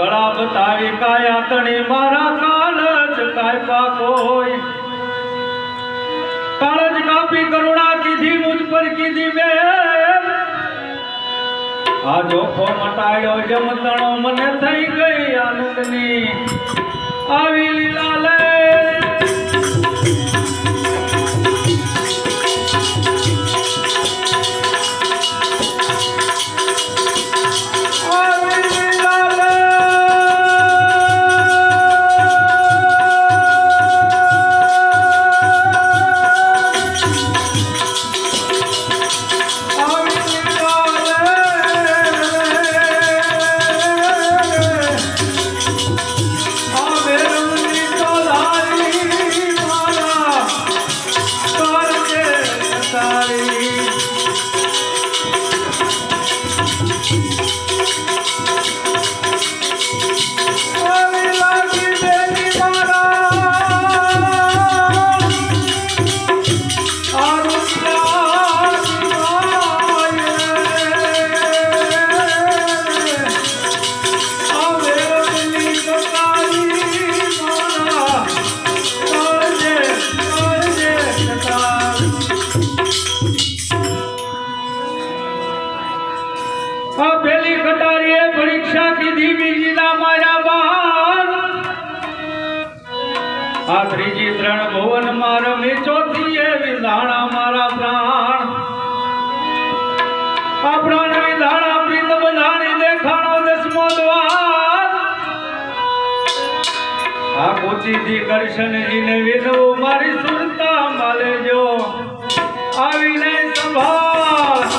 गला बतावी काया तणी मारा कालज कायपा कोई कालज कापी करुणा कीधी मुझ पर कीधी मेर आजो खो मटायो जमतणो मने थई गई आनंदनी आवी लीला ले पहली कटारी परीक्षा की दी बीजी ना माया बार आ त्रीजी त्रण भुवन मारमी चौथी है विधाना मारा प्राण आ प्राण विधाना प्रीत बंधानी देखाणो दसमो द्वार आ कोची थी कृष्ण जी ने विनो मारी सुरता माले जो आवी नहीं संभाल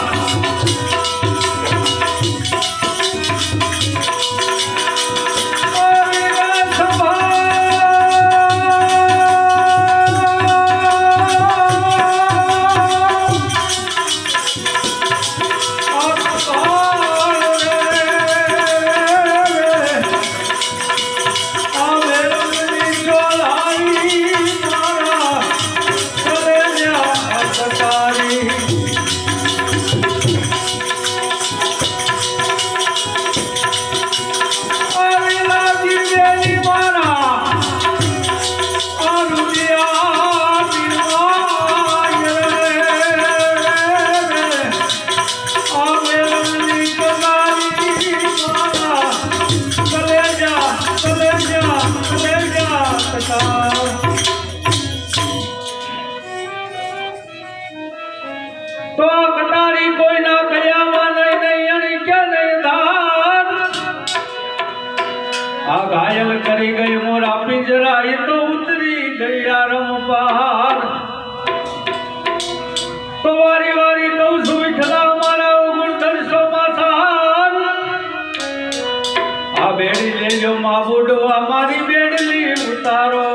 तो कटारी कोई ना कया नहीं नहीं अणी क्या नहीं दान आ घायल करी गई मोरा पिंजरा ये तो उतरी गई आरम पार तो वारी वारी तो सुविठला मारा उगुण दर्शो मासान आ बेड़ी ले जो मां बुडवा मारी बेडली उतारो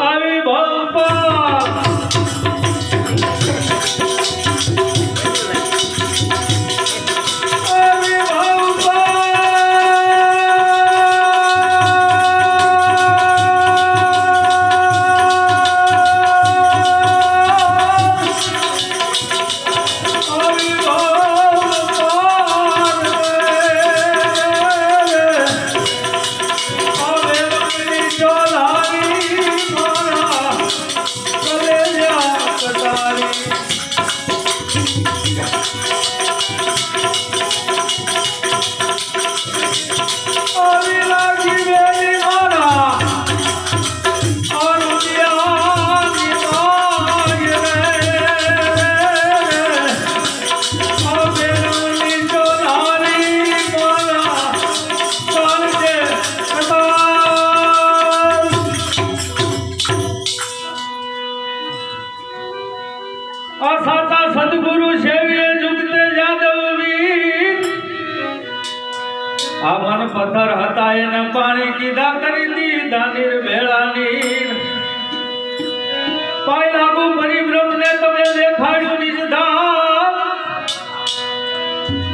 आवी भवपा सदगुरु सेविए जुगते यादव वीर आ मन पत्थर हता एने पाणी कीधा करी दी दानीर भेळा नीर पाई लागू परिभ्रम ने तमे देखाड्યું निज धाम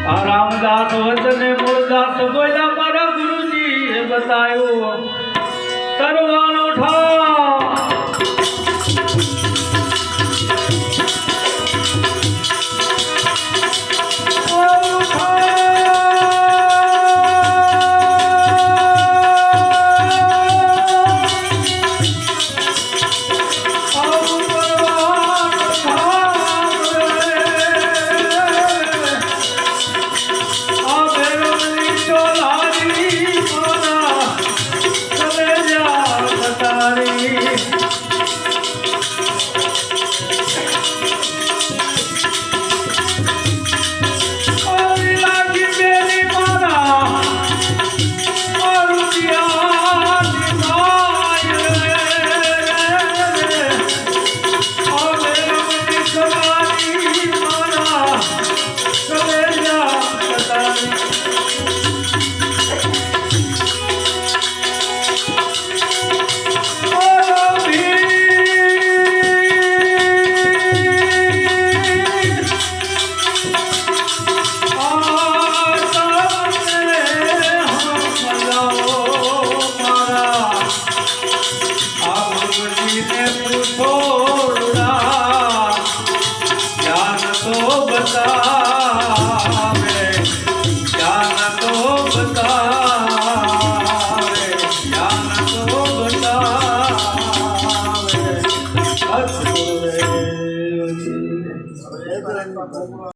आ रामदास वचने મૂળદાસ બોલ્યા મારા ગુરુજીએ બતાવ્યો કરવાનો ઠાવ આવીને પૂછો જ્ઞાન તો બતાવે, જ્ઞાન તો બતાવે, જ્ઞાન તો બતાવે.